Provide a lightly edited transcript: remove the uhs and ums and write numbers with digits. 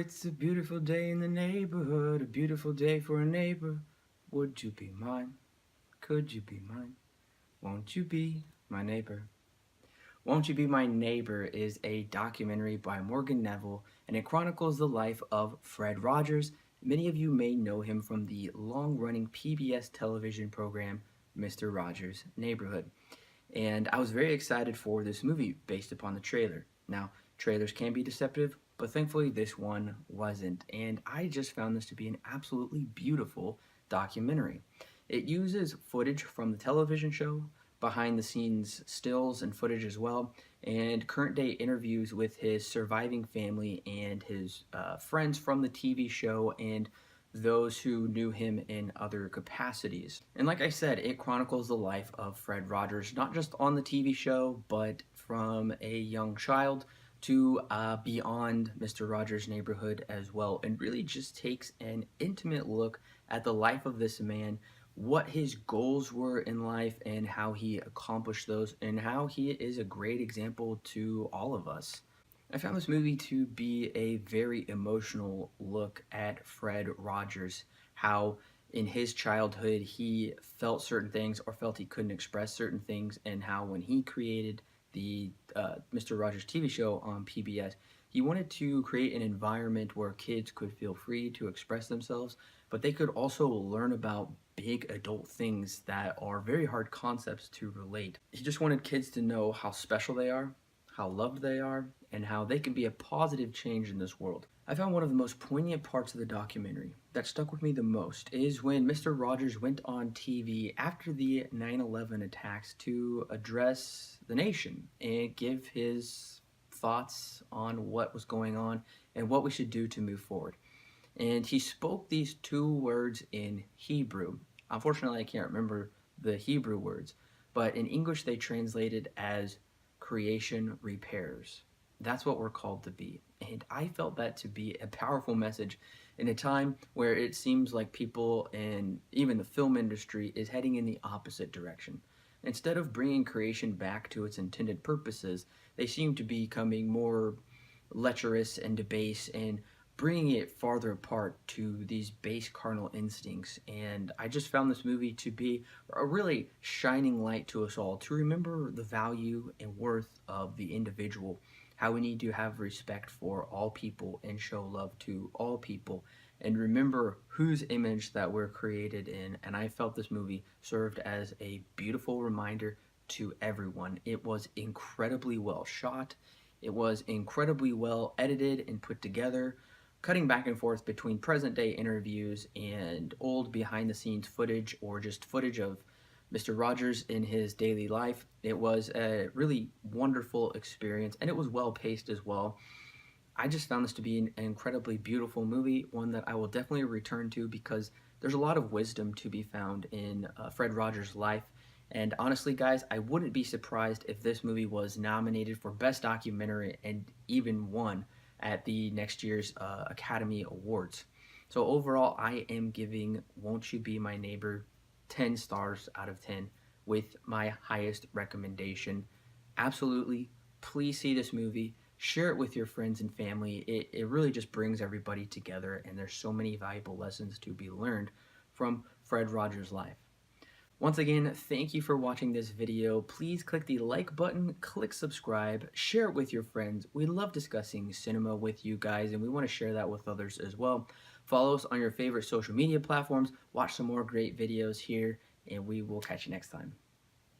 it's a beautiful day in the neighborhood, a beautiful day for a neighbor. Would you be mine? Could you be mine? Won't you be my neighbor? Won't You Be My Neighbor is a documentary by Morgan Neville, and it chronicles the life of Fred Rogers. Many of you may know him from the long-running PBS television program, Mr. Rogers' Neighborhood. And I was very excited for this movie based upon the trailer. Now, trailers can be deceptive, but thankfully this one wasn't. And I just found this to be an absolutely beautiful documentary. It uses footage from the television show, behind the scenes stills and footage as well, and current day interviews with his surviving family and his friends from the TV show and those who knew him in other capacities. And like I said, it chronicles the life of Fred Rogers, not just on the TV show, but from a young child to beyond Mr. Rogers' Neighborhood as well, and really just takes an intimate look at the life of this man, what his goals were in life and how he accomplished those, and how he is a great example to all of us. I found this movie to be a very emotional look at Fred Rogers, how in his childhood he felt certain things or felt he couldn't express certain things, and how when he created the Mr. Rogers TV show on PBS, he wanted to create an environment where kids could feel free to express themselves, but they could also learn about big adult things that are very hard concepts to relate. He just wanted kids to know how special they are, how loved they are, and how they can be a positive change in this world. I found one of the most poignant parts of the documentary that stuck with me the most is when Mr. Rogers went on TV after the 9/11 attacks to address the nation and give his thoughts on what was going on and what we should do to move forward. And he spoke these two words in Hebrew. Unfortunately, I can't remember the Hebrew words, but in English they translated as creation repairs. That's what we're called to be. And I felt that to be a powerful message in a time where it seems like people and even the film industry is heading in the opposite direction. Instead of bringing creation back to its intended purposes, they seem to be becoming more lecherous and debased and bringing it farther apart to these base carnal instincts. And I just found this movie to be a really shining light to us all, to remember the value and worth of the individual, how we need to have respect for all people and show love to all people, and remember whose image that we're created in. And I felt this movie served as a beautiful reminder to everyone. It was incredibly well shot. It was incredibly well edited and put together, cutting back and forth between present day interviews and old behind the scenes footage, or just footage of Mr. Rogers in his daily life. It was a really wonderful experience, and it was well paced as well. I just found this to be an incredibly beautiful movie, one that I will definitely return to because there's a lot of wisdom to be found in Fred Rogers' life. And honestly, guys, I wouldn't be surprised if this movie was nominated for Best Documentary and even won at the next year's Academy Awards. So overall, I am giving Won't You Be My Neighbor 10 stars out of 10 with my highest recommendation. Absolutely, please see this movie. Share it with your friends and family. It really just brings everybody together, and there's so many valuable lessons to be learned from Fred Rogers' life. Once again, thank you for watching this video. Please click the like button, click subscribe, share it with your friends. We love discussing cinema with you guys, and we want to share that with others as well. Follow us on your favorite social media platforms, watch some more great videos here, and we will catch you next time.